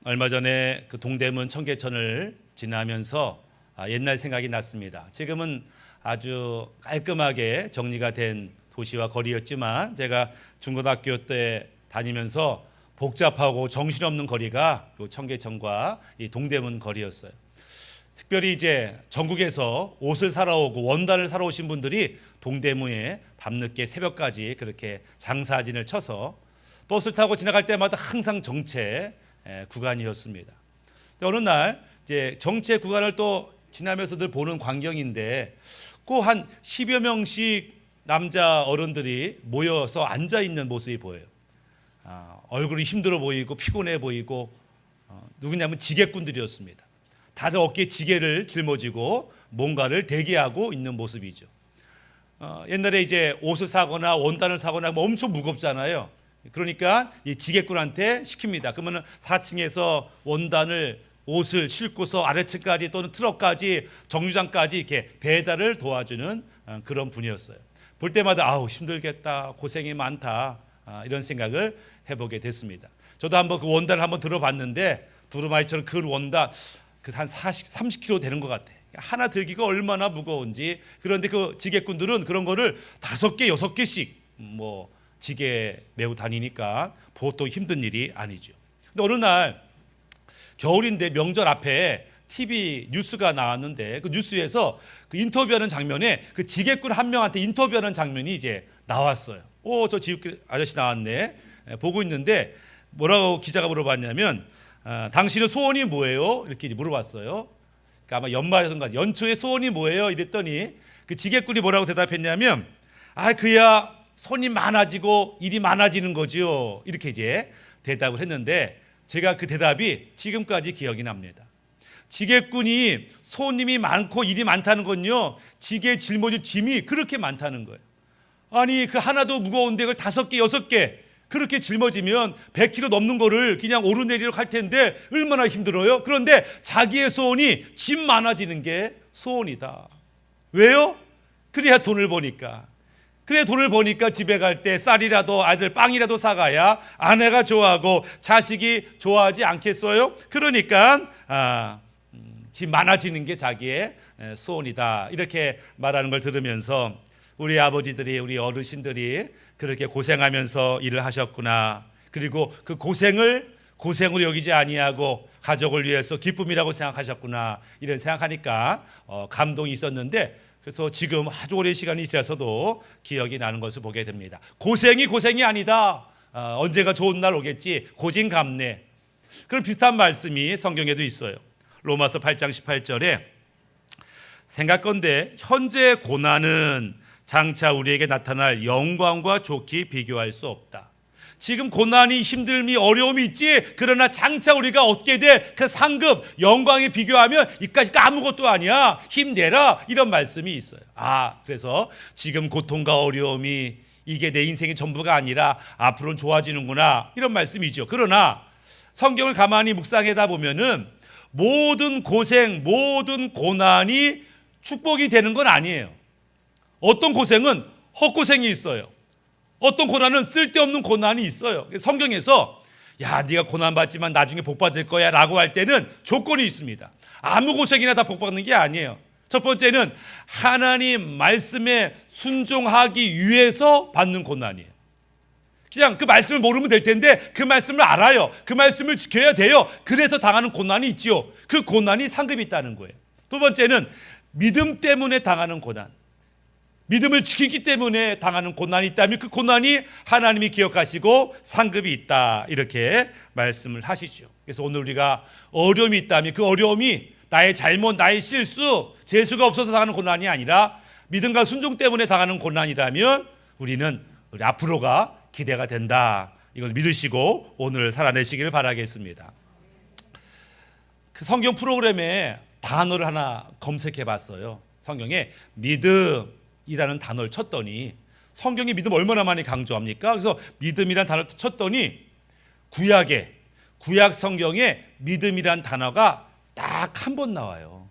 얼마 전에 그 동대문 청계천을 지나면서 옛날 생각이 났습니다. 지금은 아주 깔끔하게 정리가 된 도시와 거리였지만 제가 중고등학교 때 다니면서 복잡하고 정신없는 거리가 이 청계천과 이 동대문 거리였어요. 특별히 이제 전국에서 옷을 사러 오고 원단을 사러 오신 분들이 동대문에 밤늦게 새벽까지 그렇게 장사진을 쳐서 버스를 타고 지나갈 때마다 항상 정체 구간이었습니다. 어느 날 이제 정체 구간을 또 지나면서 늘 보는 광경인데 꼭 한 10여 명씩 남자 어른들이 모여서 앉아 있는 모습이 보여요. 얼굴이 힘들어 보이고 피곤해 보이고 누구냐면 지게꾼들이었습니다. 다들 어깨에 지게를 짊어지고 뭔가를 대기하고 있는 모습이죠. 옛날에 이제 옷을 사거나 원단을 사거나 뭐 엄청 무겁잖아요. 그러니까 이 지게꾼한테 시킵니다. 그러면 4층에서 원단을 옷을 싣고서 아래층까지 또는 트럭까지 정류장까지 이렇게 배달을 도와주는 그런 분이었어요. 볼 때마다 아우 힘들겠다, 고생이 많다 이런 생각을 해보게 됐습니다. 저도 한번 그 원단을 한번 들어봤는데 두루마리처럼 그 원단 한 30kg 되는 것 같아. 하나 들기가 얼마나 무거운지. 그런데 그 지게꾼들은 그런 거를 5개, 6개씩 뭐 지게 메고 다니니까 보통 힘든 일이 아니죠. 근데 어느 날 겨울인데 명절 앞에 TV 뉴스가 나왔는데 그 뉴스에서 그 인터뷰하는 장면에 그 지게꾼 한 명한테 인터뷰하는 장면이 이제 나왔어요. 저 지게꾼 아저씨 나왔네. 보고 있는데 뭐라고 기자가 물어봤냐면 당신의 소원이 뭐예요? 이렇게 물어봤어요. 그러니까 아마 연말에선가 연초에 소원이 뭐예요? 이랬더니 그 지게꾼이 뭐라고 대답했냐면 그야 손이 많아지고 일이 많아지는 거죠. 이렇게 이제 대답을 했는데 제가 그 대답이 지금까지 기억이 납니다. 지게꾼이 손님이 많고 일이 많다는 건요, 지게 짊어질 짐이 그렇게 많다는 거예요. 아니 그 하나도 무거운데 그걸 5개, 6개 그렇게 짊어지면 100kg 넘는 거를 그냥 오르내리로 갈 텐데 얼마나 힘들어요? 그런데 자기의 소원이 짐 많아지는 게 소원이다. 왜요? 그래야 돈을 버니까. 그래 돈을 버니까 집에 갈 때 쌀이라도 아들 빵이라도 사가야 아내가 좋아하고 자식이 좋아하지 않겠어요? 그러니까 집 많아지는 게 자기의 소원이다. 이렇게 말하는 걸 들으면서 우리 아버지들이 우리 어르신들이 그렇게 고생하면서 일을 하셨구나. 그리고 그 고생을 고생으로 여기지 아니하고 가족을 위해서 기쁨이라고 생각하셨구나. 이런 생각하니까 감동이 있었는데 그래서 지금 아주 오랜 시간이 지나서도 기억이 나는 것을 보게 됩니다. 고생이 아니다. 언제가 좋은 날 오겠지. 고진감래. 그런 비슷한 말씀이 성경에도 있어요. 로마서 8장 18절에 생각건대 현재 고난은 장차 우리에게 나타날 영광과 좋게 비교할 수 없다. 지금 고난이 힘듦이 어려움이 있지 그러나 장차 우리가 얻게 될 그 상급 영광에 비교하면 이까지 아무것도 아니야. 힘내라 이런 말씀이 있어요. 그래서 지금 고통과 어려움이 이게 내 인생의 전부가 아니라 앞으로는 좋아지는구나 이런 말씀이죠. 그러나 성경을 가만히 묵상하다 보면은 모든 고생 모든 고난이 축복이 되는 건 아니에요. 어떤 고생은 헛고생이 있어요. 어떤 고난은 쓸데없는 고난이 있어요. 성경에서 야 네가 고난받지만 나중에 복받을 거야 라고 할 때는 조건이 있습니다. 아무 고생이나 다 복받는 게 아니에요. 첫 번째는 하나님 말씀에 순종하기 위해서 받는 고난이에요. 그냥 그 말씀을 모르면 될 텐데 그 말씀을 알아요. 그 말씀을 지켜야 돼요. 그래서 당하는 고난이 있지요. 그 고난이 상급이 있다는 거예요. 두 번째는 믿음 때문에 당하는 고난. 믿음을 지키기 때문에 당하는 고난이 있다면 그 고난이 하나님이 기억하시고 상급이 있다 이렇게 말씀을 하시죠. 그래서 오늘 우리가 어려움이 있다면 그 어려움이 나의 잘못 나의 실수 재수가 없어서 당하는 고난이 아니라 믿음과 순종 때문에 당하는 고난이라면 우리는 우리 앞으로가 기대가 된다. 이걸 믿으시고 오늘 살아내시기를 바라겠습니다. 그 성경 프로그램에 단어를 하나 검색해 봤어요. 성경에 믿음이라는 단어를 쳤더니 성경이 믿음 얼마나 많이 강조합니까? 그래서 믿음이라는 단어를 쳤더니 구약 성경에 믿음이라는 단어가 딱 한 번 나와요.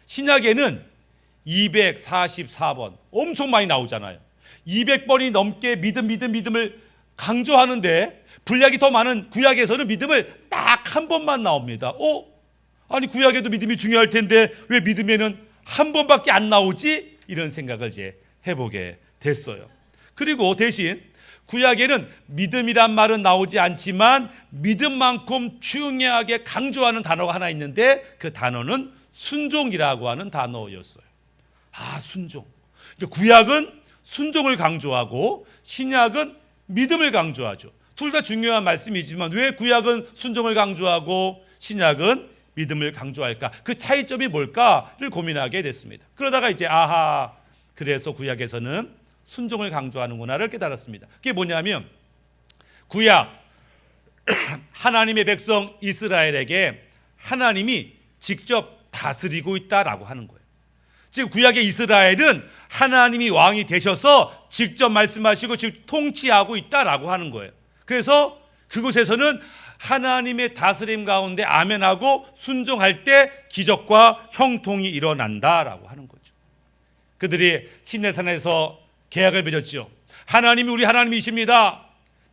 신약에는 244번 엄청 많이 나오잖아요. 200번이 넘게 믿음을 강조하는데 분량이 더 많은 구약에서는 믿음을 딱 한 번만 나옵니다. 아니 구약에도 믿음이 중요할 텐데 왜 믿음에는 한 번밖에 안 나오지? 이런 생각을 이제 해보게 됐어요. 그리고 대신 구약에는 믿음이란 말은 나오지 않지만 믿음만큼 중요하게 강조하는 단어가 하나 있는데 그 단어는 순종이라고 하는 단어였어요. 순종. 그러니까 구약은 순종을 강조하고 신약은 믿음을 강조하죠. 둘 다 중요한 말씀이지만 왜 구약은 순종을 강조하고 신약은 믿음을 강조할까? 그 차이점이 뭘까를 고민하게 됐습니다. 그러다가 이제 그래서 구약에서는 순종을 강조하는구나를 깨달았습니다. 그게 뭐냐면 구약 하나님의 백성 이스라엘에게 하나님이 직접 다스리고 있다라고 하는 거예요. 즉 구약의 이스라엘은 하나님이 왕이 되셔서 직접 말씀하시고 지금 통치하고 있다라고 하는 거예요. 그래서 그곳에서는 하나님의 다스림 가운데 아멘하고 순종할 때 기적과 형통이 일어난다라고 하는 거죠. 그들이 시내산에서 계약을 맺었죠. 하나님이 우리 하나님이십니다.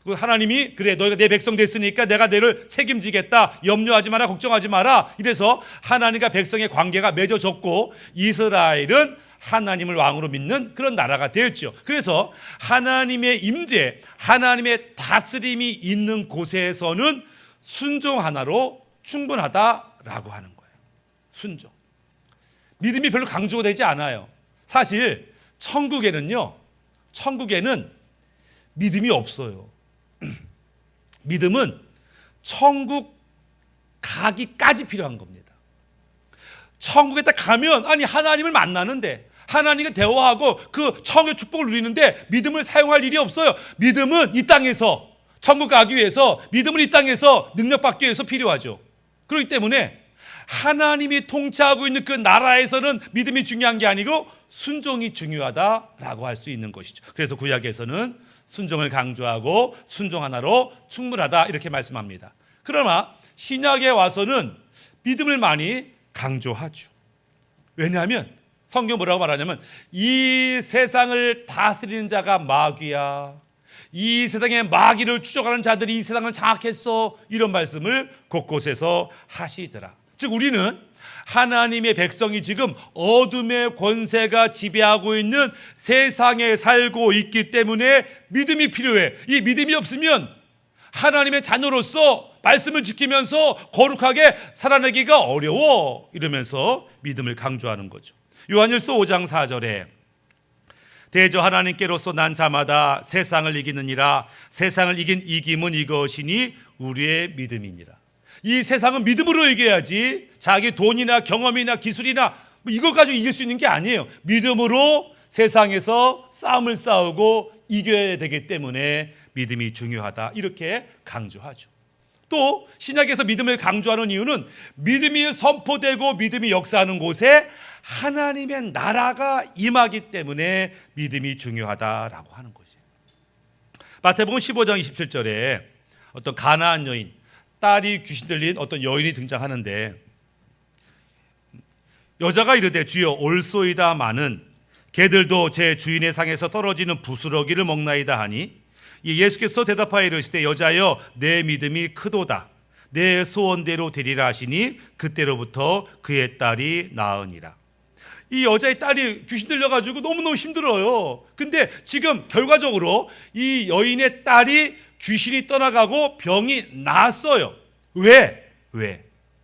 하나님이 그래 너희가 내 백성 됐으니까 내가 너를 책임지겠다. 염려하지 마라, 걱정하지 마라. 이래서 하나님과 백성의 관계가 맺어졌고 이스라엘은 하나님을 왕으로 믿는 그런 나라가 되었죠. 그래서 하나님의 임재, 하나님의 다스림이 있는 곳에서는 순종 하나로 충분하다라고 하는 거예요. 순종. 믿음이 별로 강조가 되지 않아요. 사실 천국에는 믿음이 없어요. 믿음은 천국 가기까지 필요한 겁니다. 천국에 딱 가면 하나님을 만나는데 하나님과 대화하고 그 천국의 축복을 누리는데 믿음을 사용할 일이 없어요. 믿음은 이 땅에서 천국 가기 위해서 믿음을 이 땅에서 능력받기 위해서 필요하죠. 그렇기 때문에 하나님이 통치하고 있는 그 나라에서는 믿음이 중요한 게 아니고 순종이 중요하다라고 할 수 있는 것이죠. 그래서 구약에서는 순종을 강조하고 순종 하나로 충분하다 이렇게 말씀합니다. 그러나 신약에 와서는 믿음을 많이 강조하죠. 왜냐하면 성경 뭐라고 말하냐면 이 세상을 다스리는 자가 마귀야. 이 세상의 마귀를 추적하는 자들이 이 세상을 장악했어. 이런 말씀을 곳곳에서 하시더라. 즉 우리는 하나님의 백성이 지금 어둠의 권세가 지배하고 있는 세상에 살고 있기 때문에 믿음이 필요해. 이 믿음이 없으면 하나님의 자녀로서 말씀을 지키면서 거룩하게 살아내기가 어려워. 이러면서 믿음을 강조하는 거죠. 요한일서 5장 4절에 대저 하나님께로서 난 자마다 세상을 이기느니라. 세상을 이긴 이김은 이것이니 우리의 믿음이니라. 이 세상은 믿음으로 이겨야지 자기 돈이나 경험이나 기술이나 이걸 가지고 이길 수 있는 게 아니에요. 믿음으로 세상에서 싸움을 싸우고 이겨야 되기 때문에 믿음이 중요하다 이렇게 강조하죠. 또 신약에서 믿음을 강조하는 이유는 믿음이 선포되고 믿음이 역사하는 곳에 하나님의 나라가 임하기 때문에 믿음이 중요하다라고 하는 것이에요. 마태복음 15장 27절에 어떤 가나안 여인, 딸이 귀신 들린 어떤 여인이 등장하는데 여자가 이르되 주여 올소이다마는 개들도 제 주인의 상에서 떨어지는 부스러기를 먹나이다 하니 예수께서 대답하여 이르시되 여자여 내 믿음이 크도다. 내 소원대로 되리라 하시니 그때로부터 그의 딸이 나으니라. 이 여자의 딸이 귀신 들려가지고 너무너무 힘들어요. 근데 지금 결과적으로 이 여인의 딸이 귀신이 떠나가고 병이 나았어요. 왜?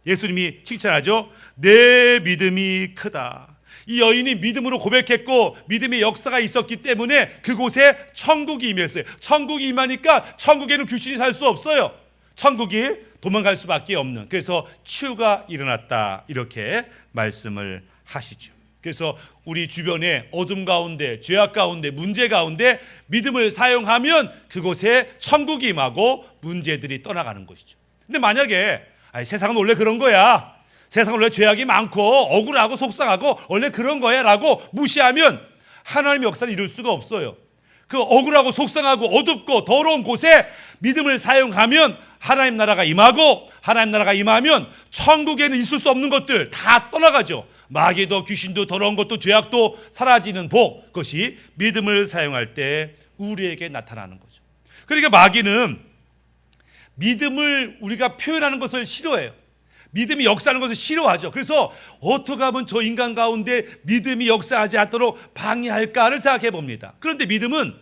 예수님이 칭찬하죠. 내 믿음이 크다. 이 여인이 믿음으로 고백했고 믿음의 역사가 있었기 때문에 그곳에 천국이 임했어요. 천국이 임하니까 천국에는 귀신이 살 수 없어요. 천국이 도망갈 수밖에 없는, 그래서 치유가 일어났다 이렇게 말씀을 하시죠. 그래서 우리 주변에 어둠 가운데, 죄악 가운데, 문제 가운데 믿음을 사용하면 그곳에 천국이 임하고 문제들이 떠나가는 것이죠. 근데 만약에 세상은 원래 그런 거야, 세상은 원래 죄악이 많고 억울하고 속상하고 원래 그런 거야 라고 무시하면 하나님의 역사를 이룰 수가 없어요. 그 억울하고 속상하고 어둡고 더러운 곳에 믿음을 사용하면 하나님 나라가 임하고, 하나님 나라가 임하면 천국에는 있을 수 없는 것들 다 떠나가죠. 마귀도 귀신도 더러운 것도 죄악도 사라지는 복, 그것이 믿음을 사용할 때 우리에게 나타나는 거죠. 그러니까 마귀는 믿음을 우리가 표현하는 것을 싫어해요. 믿음이 역사하는 것을 싫어하죠. 그래서 어떻게 하면 저 인간 가운데 믿음이 역사하지 않도록 방해할까를 생각해 봅니다. 그런데 믿음은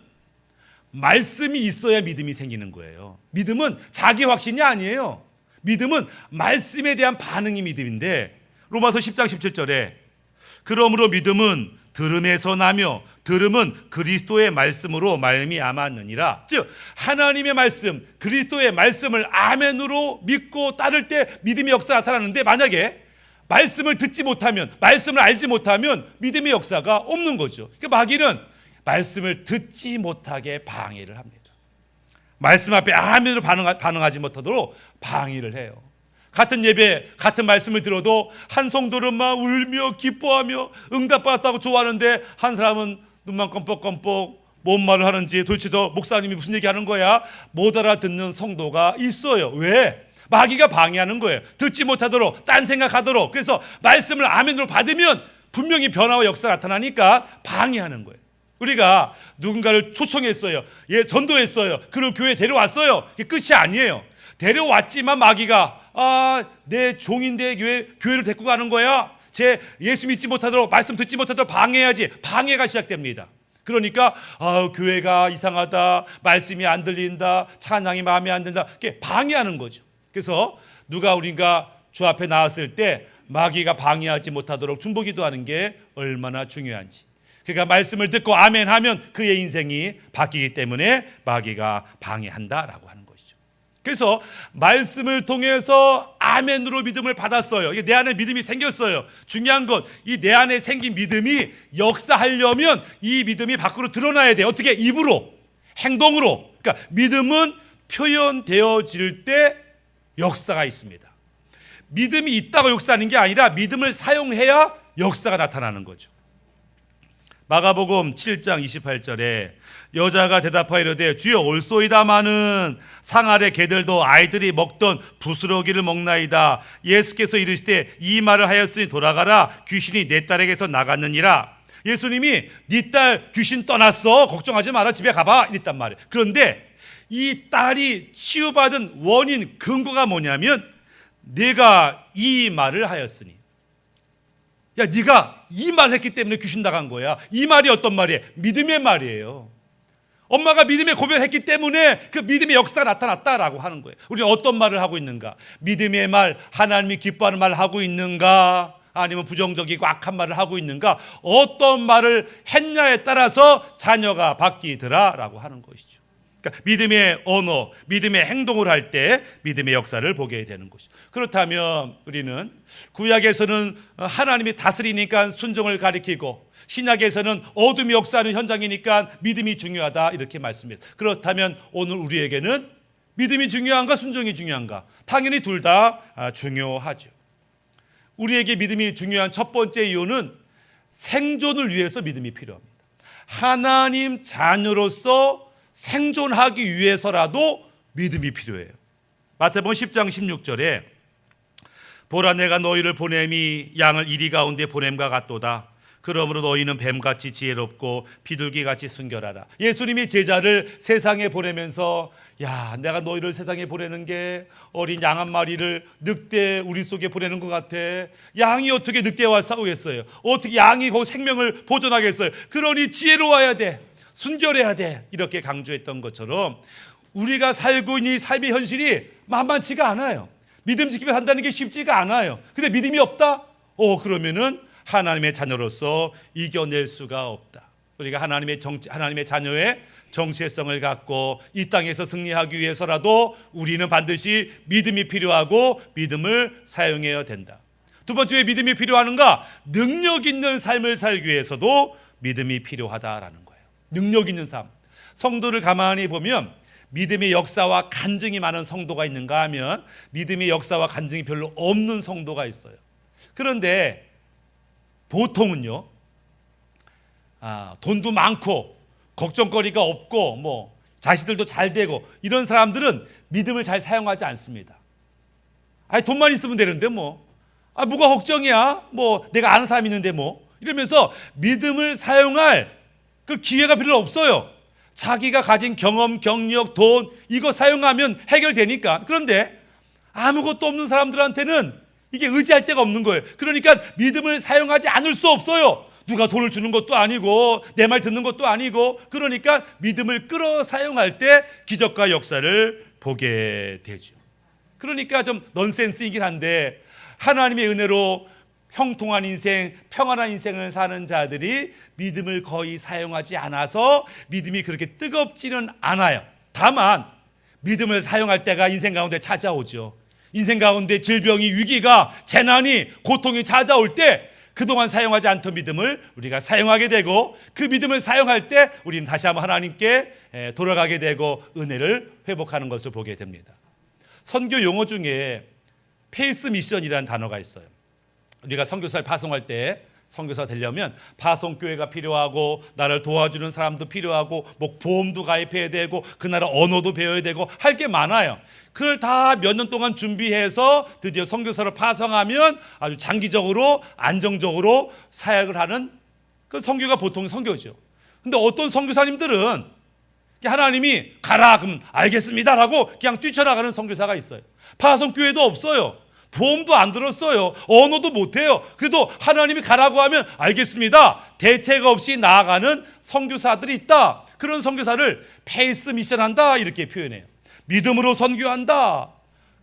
말씀이 있어야 믿음이 생기는 거예요. 믿음은 자기 확신이 아니에요. 믿음은 말씀에 대한 반응이 믿음인데, 로마서 10장 17절에 그러므로 믿음은 들음에서 나며 들음은 그리스도의 말씀으로 말미암았느니라. 즉 하나님의 말씀, 그리스도의 말씀을 아멘으로 믿고 따를 때 믿음의 역사가 나타나는데, 만약에 말씀을 듣지 못하면, 말씀을 알지 못하면 믿음의 역사가 없는 거죠. 그러니까 마귀는 말씀을 듣지 못하게 방해를 합니다. 말씀 앞에 아멘으로 반응하지 못하도록 방해를 해요. 같은 예배, 같은 말씀을 들어도 한 성도는 막 울며 기뻐하며 응답받았다고 좋아하는데, 한 사람은 눈만 껌뻑껌뻑 뭔 말을 하는지, 도대체 저 목사님이 무슨 얘기하는 거야? 못 알아듣는 성도가 있어요. 왜? 마귀가 방해하는 거예요. 듣지 못하도록, 딴 생각하도록. 그래서 말씀을 아멘으로 받으면 분명히 변화와 역사가 나타나니까 방해하는 거예요. 우리가 누군가를 초청했어요. 예, 전도했어요. 그리고 교회에 데려왔어요. 이게 끝이 아니에요. 데려왔지만 마귀가 내 종인데 교회를 데리고 가는 거야? 제 예수 믿지 못하도록, 말씀 듣지 못하도록 방해해야지. 방해가 시작됩니다. 그러니까 교회가 이상하다, 말씀이 안 들린다, 찬양이 마음에 안 든다, 이렇게 방해하는 거죠. 그래서 누가 우리가 주 앞에 나왔을 때 마귀가 방해하지 못하도록 중보기도하는 게 얼마나 중요한지. 그러니까 말씀을 듣고 아멘하면 그의 인생이 바뀌기 때문에 마귀가 방해한다라고 하는 것이죠. 그래서 말씀을 통해서 아멘으로 믿음을 받았어요. 내 안에 믿음이 생겼어요. 중요한 건 이 내 안에 생긴 믿음이 역사하려면 이 믿음이 밖으로 드러나야 돼요. 어떻게? 입으로, 행동으로. 그러니까 믿음은 표현되어질 때 역사가 있습니다. 믿음이 있다고 역사하는 게 아니라 믿음을 사용해야 역사가 나타나는 거죠. 마가복음 7장 28절에 여자가 대답하여 이르되 주여 올소이다마는 상 아래 개들도 아이들이 먹던 부스러기를 먹나이다. 예수께서 이르시되 이 말을 하였으니 돌아가라, 귀신이 내 딸에게서 나갔느니라. 예수님이 네 딸 귀신 떠났어, 걱정하지 마라, 집에 가봐 이랬단 말이에요. 그런데 이 딸이 치유받은 원인, 근거가 뭐냐면 내가 이 말을 하였으니, 야, 네가 이 말을 했기 때문에 귀신 나간 거야. 이 말이 어떤 말이에요? 믿음의 말이에요. 엄마가 믿음의 고백을 했기 때문에 그 믿음의 역사가 나타났다라고 하는 거예요. 우리는 어떤 말을 하고 있는가? 믿음의 말, 하나님이 기뻐하는 말을 하고 있는가? 아니면 부정적이고 악한 말을 하고 있는가? 어떤 말을 했냐에 따라서 자녀가 바뀌더라라고 하는 것이죠. 그러니까 믿음의 언어, 믿음의 행동을 할 때 믿음의 역사를 보게 되는 것이죠. 그렇다면 우리는 구약에서는 하나님이 다스리니까 순종을 가리키고, 신약에서는 어둠이 역사하는 현장이니까 믿음이 중요하다 이렇게 말씀합니다. 그렇다면 오늘 우리에게는 믿음이 중요한가, 순종이 중요한가? 당연히 둘 다 중요하죠. 우리에게 믿음이 중요한 첫 번째 이유는 생존을 위해서 믿음이 필요합니다. 하나님 자녀로서 생존하기 위해서라도 믿음이 필요해요. 마태복음 10장 16절에 보라 내가 너희를 보냄이 양을 이리 가운데 보냄과 같도다. 그러므로 너희는 뱀같이 지혜롭고 비둘기같이 순결하라. 예수님이 제자를 세상에 보내면서 내가 너희를 세상에 보내는 게 어린 양 한 마리를 늑대 우리 속에 보내는 것 같아. 양이 어떻게 늑대와 싸우겠어요? 어떻게 양이 그 생명을 보존하겠어요? 그러니 지혜로워야 돼, 순결해야 돼, 이렇게 강조했던 것처럼 우리가 살고 있는 이 삶의 현실이 만만치가 않아요. 믿음 지키며 산다는 게 쉽지가 않아요. 근데 믿음이 없다? 그러면은 하나님의 자녀로서 이겨낼 수가 없다. 우리가 하나님의 자녀의 정체성을 갖고 이 땅에서 승리하기 위해서라도 우리는 반드시 믿음이 필요하고 믿음을 사용해야 된다. 두 번째, 왜 믿음이 필요한가? 능력 있는 삶을 살기 위해서도 믿음이 필요하다라는 거예요. 능력 있는 삶. 성도를 가만히 보면 믿음의 역사와 간증이 많은 성도가 있는가 하면 믿음의 역사와 간증이 별로 없는 성도가 있어요. 그런데 보통은요, 돈도 많고 걱정거리가 없고 자식들도 잘 되고 이런 사람들은 믿음을 잘 사용하지 않습니다. 돈만 있으면 되는데 뭐가 걱정이야? 내가 아는 사람이 있는데 이러면서 믿음을 사용할 그 기회가 별로 없어요. 자기가 가진 경험, 경력, 돈 이거 사용하면 해결되니까. 그런데 아무것도 없는 사람들한테는 이게 의지할 데가 없는 거예요. 그러니까 믿음을 사용하지 않을 수 없어요. 누가 돈을 주는 것도 아니고 내 말 듣는 것도 아니고. 그러니까 믿음을 끌어 사용할 때 기적과 역사를 보게 되죠. 그러니까 좀 넌센스이긴 한데 하나님의 은혜로 형통한 인생, 평안한 인생을 사는 자들이 믿음을 거의 사용하지 않아서 믿음이 그렇게 뜨겁지는 않아요. 다만 믿음을 사용할 때가 인생 가운데 찾아오죠. 인생 가운데 질병이, 위기가, 재난이, 고통이 찾아올 때 그동안 사용하지 않던 믿음을 우리가 사용하게 되고, 그 믿음을 사용할 때 우리는 다시 한번 하나님께 돌아가게 되고 은혜를 회복하는 것을 보게 됩니다. 선교 용어 중에 페이스 미션이라는 단어가 있어요. 우리가 선교사를 파송할 때 선교사 되려면 파송교회가 필요하고 나를 도와주는 사람도 필요하고 뭐 보험도 가입해야 되고 그 나라 언어도 배워야 되고 할 게 많아요. 그걸 다 몇 년 동안 준비해서 드디어 선교사를 파송하면 아주 장기적으로 안정적으로 사역을 하는 그 선교가 보통 선교죠. 근데 어떤 선교사님들은 하나님이 가라 그러면 알겠습니다라고 그냥 뛰쳐나가는 선교사가 있어요. 파송교회도 없어요. 보험도 안 들었어요. 언어도 못해요. 그래도 하나님이 가라고 하면 알겠습니다. 대책 없이 나아가는 선교사들이 있다. 그런 선교사를 페이스 미션 한다 이렇게 표현해요. 믿음으로 선교한다.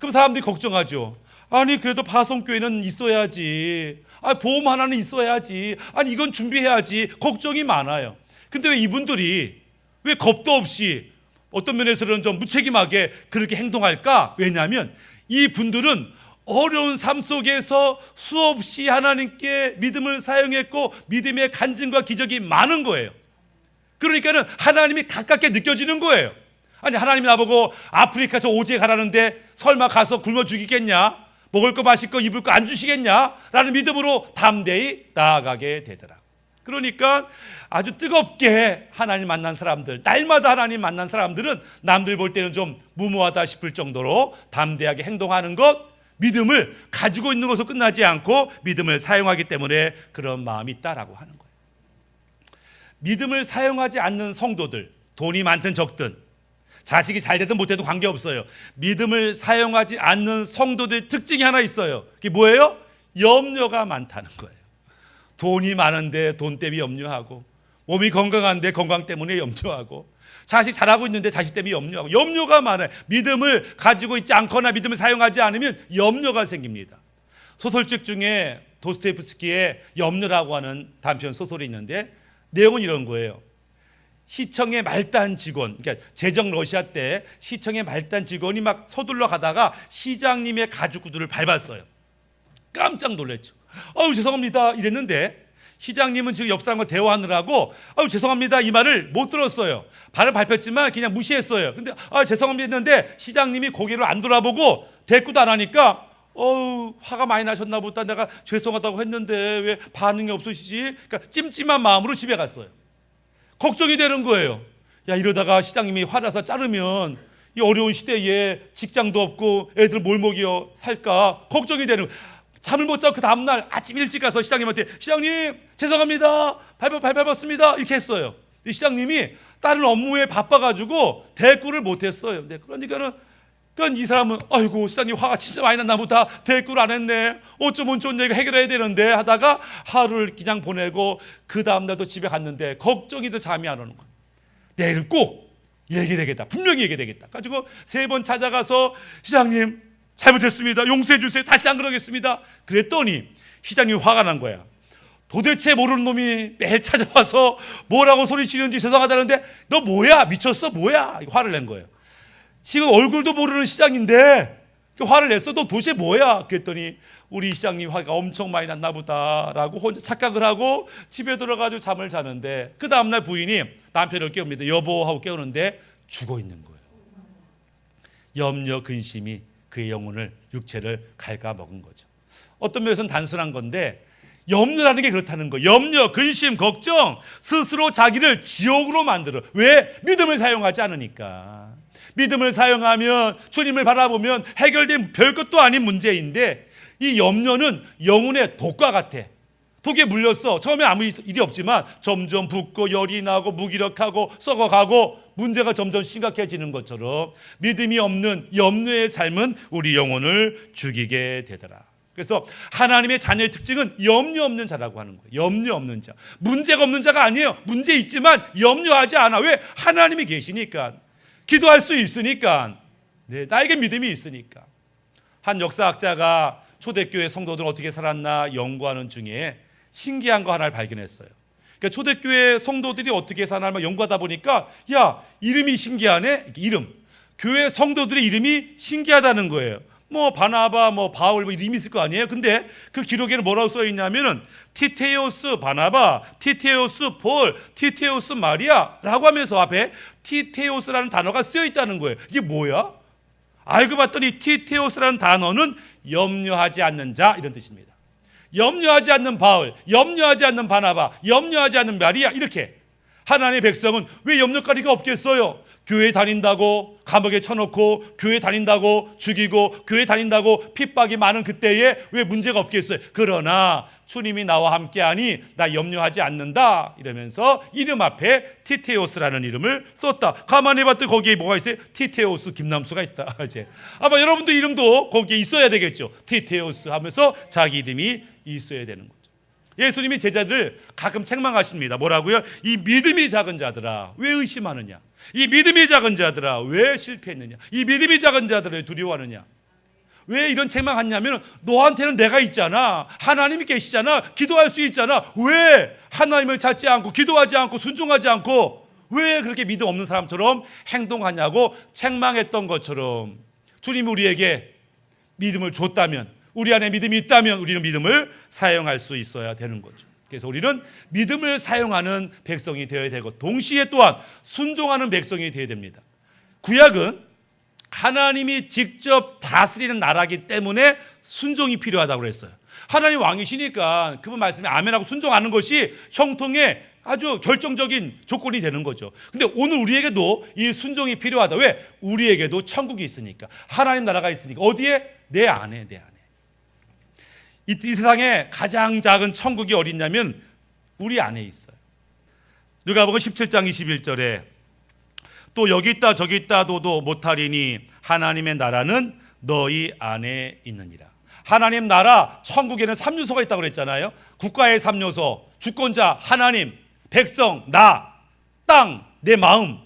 그럼 사람들이 걱정하죠. 아니 그래도 파송교회는 있어야지. 보험 하나는 있어야지. 아니 이건 준비해야지. 걱정이 많아요. 근데 왜 이분들이 왜 겁도 없이 어떤 면에서는 좀 무책임하게 그렇게 행동할까? 왜냐하면 이 분들은 어려운 삶 속에서 수없이 하나님께 믿음을 사용했고 믿음의 간증과 기적이 많은 거예요. 그러니까는 하나님이 가깝게 느껴지는 거예요. 아니 하나님이 나보고 아프리카 저 오지에 가라는데 설마 가서 굶어 죽이겠냐? 먹을 거 마실 거 입을 거 안 주시겠냐? 라는 믿음으로 담대히 나아가게 되더라. 그러니까 아주 뜨겁게 하나님 만난 사람들, 날마다 하나님 만난 사람들은 남들 볼 때는 좀 무모하다 싶을 정도로 담대하게 행동하는 것, 믿음을 가지고 있는 것으로 끝나지 않고 믿음을 사용하기 때문에 그런 마음이 있다라고 하는 거예요. 믿음을 사용하지 않는 성도들, 돈이 많든 적든 자식이 잘 되든 못해도 관계없어요. 믿음을 사용하지 않는 성도들의 특징이 하나 있어요. 그게 뭐예요? 염려가 많다는 거예요. 돈이 많은데 돈 때문에 염려하고, 몸이 건강한데 건강 때문에 염려하고, 자식 잘하고 있는데 자식 때문에 염려하고, 염려가 많아요. 믿음을 가지고 있지 않거나 믿음을 사용하지 않으면 염려가 생깁니다. 소설책 중에 도스토옙스키의 염려라고 하는 단편 소설이 있는데 내용은 이런 거예요. 시청의 말단 직원, 그러니까 제정 러시아 때 시청의 말단 직원이 막 서둘러 가다가 시장님의 가죽 구두를 밟았어요. 깜짝 놀랐죠. 아유 죄송합니다 이랬는데 시장님은 지금 옆 사람과 대화하느라고 아유 죄송합니다 이 말을 못 들었어요. 발을 밟혔지만 그냥 무시했어요. 근데 죄송합니다 했는데 시장님이 고개를 안 돌아보고 대꾸도 안 하니까 화가 많이 나셨나 보다. 내가 죄송하다고 했는데 왜 반응이 없으시지? 그러니까 찜찜한 마음으로 집에 갔어요. 걱정이 되는 거예요. 야 이러다가 시장님이 화나서 자르면 이 어려운 시대에 직장도 없고 애들 뭘 먹여 살까 걱정이 되는 거예요. 잠을 못 자고 그 다음날 아침 일찍 가서 시장님한테 시장님 죄송합니다 밟았습니다 이렇게 했어요. 시장님이 다른 업무에 바빠가지고 대꾸를 못했어요. 그러니까 이 사람은 아이고 시장님 화가 진짜 많이 났나 보다. 대꾸를 안 했네. 어쩌면 좋은 얘기 해결해야 되는데 하다가 하루를 그냥 보내고 그 다음날도 집에 갔는데 걱정이 더 잠이 안 오는 거예요. 내일은 꼭 얘기되겠다. 분명히 얘기되겠다. 가지고 3번 찾아가서 시장님 잘못했습니다. 용서해 주세요. 다시 안 그러겠습니다. 그랬더니 시장님이 화가 난 거야. 도대체 모르는 놈이 매일 찾아와서 뭐라고 소리치는지 죄송하다는데 너 뭐야? 미쳤어? 뭐야? 화를 낸 거예요. 지금 얼굴도 모르는 시장인데 화를 냈어. 너 도대체 뭐야? 그랬더니 우리 시장님 화가 엄청 많이 났나 보다라고 혼자 착각을 하고 집에 들어가지고 잠을 자는데 그 다음날 부인이 남편을 깨웁니다. 여보 하고 깨우는데 죽어 있는 거예요. 염려 근심이 그의 영혼을 육체를 갉아먹은 거죠. 어떤 면에서는 단순한 건데 염려라는 게 그렇다는 거예요. 염려, 근심, 걱정 스스로 자기를 지옥으로 만들어. 왜? 믿음을 사용하지 않으니까. 믿음을 사용하면 주님을 바라보면 해결된 별것도 아닌 문제인데 이 염려는 영혼의 독과 같아. 독에 물렸어. 처음에 아무 일이 없지만 점점 붓고 열이 나고 무기력하고 썩어가고 문제가 점점 심각해지는 것처럼 믿음이 없는 염려의 삶은 우리 영혼을 죽이게 되더라. 그래서 하나님의 자녀의 특징은 염려 없는 자라고 하는 거예요. 염려 없는 자. 문제가 없는 자가 아니에요. 문제 있지만 염려하지 않아. 왜? 하나님이 계시니까. 기도할 수 있으니까. 네, 나에게 믿음이 있으니까. 한 역사학자가 초대교회 성도들은 어떻게 살았나 연구하는 중에 신기한 거 하나를 발견했어요. 그러니까 초대교회 성도들이 어떻게 사나 연구하다 보니까 야, 이름이 신기하네. 이름. 교회 성도들의 이름이 신기하다는 거예요. 뭐 바나바, 뭐 바울 뭐 이름이 있을 거 아니에요. 근데 그 기록에는 뭐라고 써 있냐면은 티테오스 바나바, 티테오스 볼, 티테오스 마리아라고 하면서 앞에 티테오스라는 단어가 쓰여 있다는 거예요. 이게 뭐야? 알고 봤더니 티테오스라는 단어는 염려하지 않는 자 이런 뜻입니다. 염려하지 않는 바울, 염려하지 않는 바나바, 염려하지 않는 마리아 이렇게 하나님의 백성은 왜 염려거리가 없겠어요? 교회 다닌다고 감옥에 쳐놓고 교회 다닌다고 죽이고 교회 다닌다고 핍박이 많은 그때에 왜 문제가 없겠어요? 그러나 주님이 나와 함께하니 나 염려하지 않는다 이러면서 이름 앞에 티테오스라는 이름을 썼다. 가만히 봤더니 거기에 뭐가 있어요? 티테오스 김남수가 있다. 이제 아마 여러분도 이름도 거기에 있어야 되겠죠. 티테오스 하면서 자기 이름이 있어야 되는 거죠. 예수님이 제자들을 가끔 책망하십니다. 뭐라고요? 이 믿음이 작은 자들아 왜 의심하느냐? 이 믿음이 작은 자들아 왜 실패했느냐? 이 믿음이 작은 자들아 왜 두려워하느냐? 왜 이런 책망하냐면 너한테는 내가 있잖아. 하나님이 계시잖아. 기도할 수 있잖아. 왜 하나님을 찾지 않고 기도하지 않고 순종하지 않고 왜 그렇게 믿음 없는 사람처럼 행동하냐고 책망했던 것처럼 주님이 우리에게 믿음을 줬다면 우리 안에 믿음이 있다면 우리는 믿음을 사용할 수 있어야 되는 거죠. 그래서 우리는 믿음을 사용하는 백성이 되어야 되고 동시에 또한 순종하는 백성이 되어야 됩니다. 구약은 하나님이 직접 다스리는 나라이기 때문에 순종이 필요하다고 그랬어요. 하나님 왕이시니까 그분 말씀에 아멘하고 순종하는 것이 형통의 아주 결정적인 조건이 되는 거죠. 근데 오늘 우리에게도 이 순종이 필요하다. 왜? 우리에게도 천국이 있으니까. 하나님 나라가 있으니까. 어디에? 내 안에, 내 안에. 이 세상에 가장 작은 천국이 어딨냐면 우리 안에 있어요. 누가복음 17장 21절에 또 여기 있다 저기 있다 도도 못하리니 하나님의 나라는 너희 안에 있느니라. 하나님 나라 천국에는 3요소가 있다고 그랬잖아요. 국가의 3요소, 주권자 하나님, 백성 나, 땅 내 마음.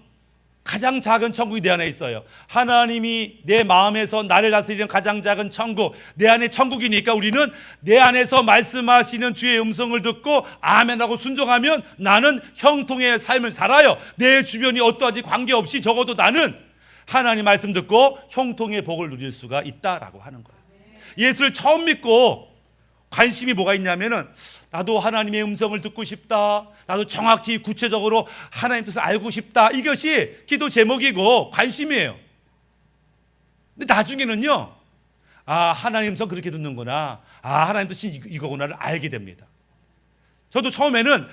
가장 작은 천국이 내 안에 있어요. 하나님이 내 마음에서 나를 다스리는 가장 작은 천국, 내 안에 천국이니까 우리는 내 안에서 말씀하시는 주의 음성을 듣고 아멘하고 순종하면 나는 형통의 삶을 살아요. 내 주변이 어떠하지 관계없이 적어도 나는 하나님 말씀 듣고 형통의 복을 누릴 수가 있다라고 하는 거예요. 예수를 처음 믿고 관심이 뭐가 있냐면은 나도 하나님의 음성을 듣고 싶다. 나도 정확히 구체적으로 하나님 뜻을 알고 싶다. 이것이 기도 제목이고 관심이에요. 근데 나중에는요. 아, 하나님 음성 그렇게 듣는구나. 아, 하나님 뜻이 이거구나를 알게 됩니다. 저도 처음에는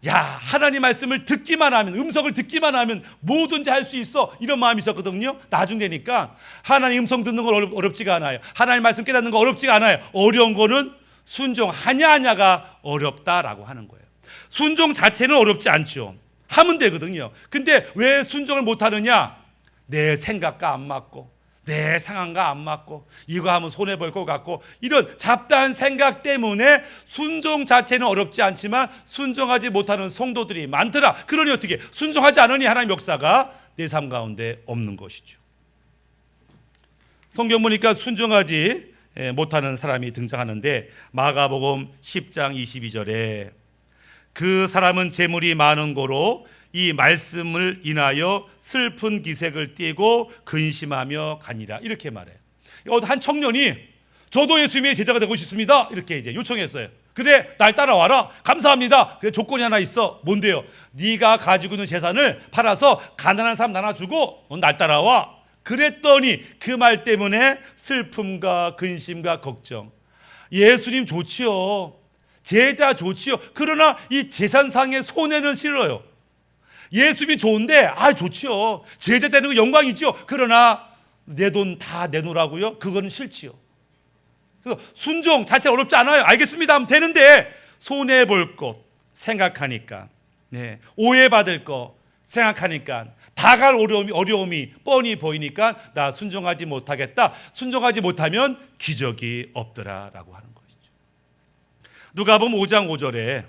야, 하나님 말씀을 듣기만 하면 음성을 듣기만 하면 뭐든지 할 수 있어. 이런 마음이 있었거든요. 나중 되니까 하나님 음성 듣는 건 어렵지가 않아요. 하나님 말씀 깨닫는 거 어렵지가 않아요. 어려운 거는 순종하냐가 어렵다라고 하는 거예요. 순종 자체는 어렵지 않죠. 하면 되거든요. 근데 왜 순종을 못하느냐? 내 생각과 안 맞고 내 상황과 안 맞고 이거 하면 손해볼 것 같고 이런 잡다한 생각 때문에 순종 자체는 어렵지 않지만 순종하지 못하는 성도들이 많더라. 그러니 어떻게 순종하지 않으니 하나님 역사가 내 삶 가운데 없는 것이죠. 성경 보니까 순종하지 못하는 사람이 등장하는데 마가복음 10장 22절에 그 사람은 재물이 많은 고로 이 말씀을 인하여 슬픈 기색을 띠고 근심하며 가니라 이렇게 말해요. 한 청년이 저도 예수님의 제자가 되고 싶습니다 이렇게 이제 요청했어요. 그래 날 따라와라. 감사합니다. 그래 조건이 하나 있어. 뭔데요? 네가 가지고 있는 재산을 팔아서 가난한 사람 나눠주고 넌 날 따라와. 그랬더니 그 말 때문에 슬픔과 근심과 걱정. 예수님 좋지요. 제자 좋지요. 그러나 이 재산상의 손해는 싫어요. 예수님이 좋은데 좋지요. 제자 되는 거 영광이죠. 그러나 내 돈 다 내놓으라고요? 그거는 싫지요. 그래서 순종 자체 어렵지 않아요. 알겠습니다 하면 되는데 손해볼 것 생각하니까 오해받을 거 생각하니까, 다 갈 어려움이 뻔히 보이니까 나 순종하지 못하겠다. 순종하지 못하면 기적이 없더라라고 하는 것이죠. 누가복음 5장 5절에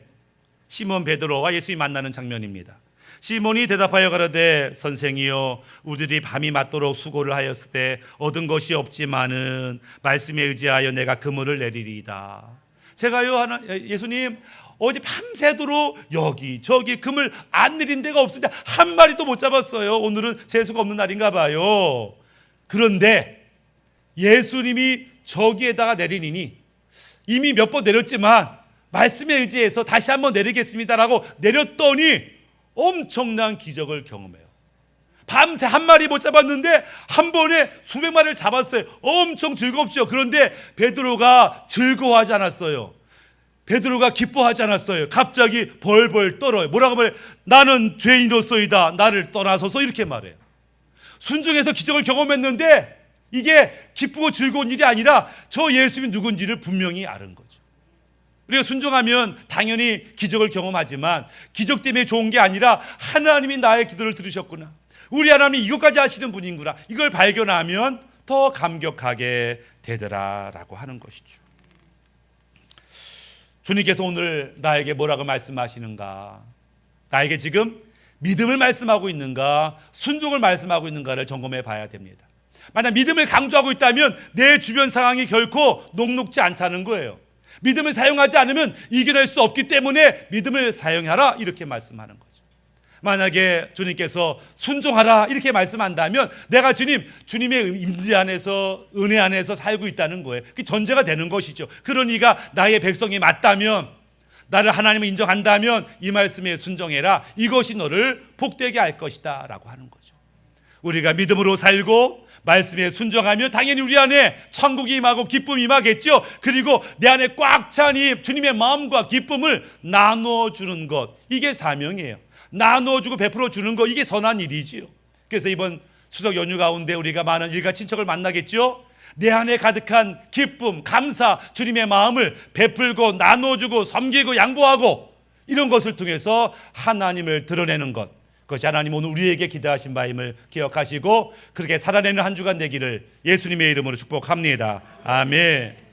시몬 베드로와 예수님이 만나는 장면입니다. 시몬이 대답하여 가로되 선생이여 우리들이 밤이 맞도록 수고를 하였을 때 얻은 것이 없지만은 말씀에 의지하여 내가 그물을 내리리이다. 제가요 예수님 어제 밤새도록 여기 저기 그물 안 내린 데가 없으니까 한 마리도 못 잡았어요. 오늘은 재수가 없는 날인가 봐요. 그런데 예수님이 저기에다가 내리니 이미 몇 번 내렸지만 말씀에 의지해서 다시 한번 내리겠습니다라고 내렸더니 엄청난 기적을 경험해요. 밤새 한 마리 못 잡았는데 한 번에 수백 마리를 잡았어요. 엄청 즐겁죠. 그런데 베드로가 즐거워하지 않았어요. 베드로가 기뻐하지 않았어요. 갑자기 벌벌 떨어요. 뭐라고 말해요? 나는 죄인으로서이다. 나를 떠나소서. 이렇게 말해요. 순종해서 기적을 경험했는데 이게 기쁘고 즐거운 일이 아니라 저 예수님이 누군지를 분명히 아는 거죠. 우리가 순종하면 당연히 기적을 경험하지만 기적 때문에 좋은 게 아니라 하나님이 나의 기도를 들으셨구나. 우리 하나님이 이것까지 하시는 분이구나. 이걸 발견하면 더 감격하게 되더라라고 하는 것이죠. 주님께서 오늘 나에게 뭐라고 말씀하시는가? 나에게 지금 믿음을 말씀하고 있는가? 순종을 말씀하고 있는가를 점검해 봐야 됩니다. 만약 믿음을 강조하고 있다면 내 주변 상황이 결코 녹록지 않다는 거예요. 믿음을 사용하지 않으면 이겨낼 수 없기 때문에 믿음을 사용하라 이렇게 말씀하는 거죠. 만약에 주님께서 순종하라 이렇게 말씀한다면 내가 주님의 임재 안에서 은혜 안에서 살고 있다는 거예요. 그게 전제가 되는 것이죠. 그러니까 나의 백성이 맞다면, 나를 하나님을 인정한다면 이 말씀에 순종해라. 이것이 너를 복되게 할 것이다 라고 하는 거죠. 우리가 믿음으로 살고 말씀에 순종하면 당연히 우리 안에 천국이 임하고 기쁨이 임하겠죠. 그리고 내 안에 꽉 찬 이 주님의 마음과 기쁨을 나눠주는 것, 이게 사명이에요. 나눠주고 베풀어 주는 것, 이게 선한 일이지요. 그래서 이번 추석 연휴 가운데 우리가 많은 일가 친척을 만나겠죠. 내 안에 가득한 기쁨, 감사, 주님의 마음을 베풀고 나눠주고 섬기고 양보하고 이런 것을 통해서 하나님을 드러내는 것, 그것이 하나님 오늘 우리에게 기대하신 바임을 기억하시고 그렇게 살아내는 한 주간 되기를 예수님의 이름으로 축복합니다. 아멘.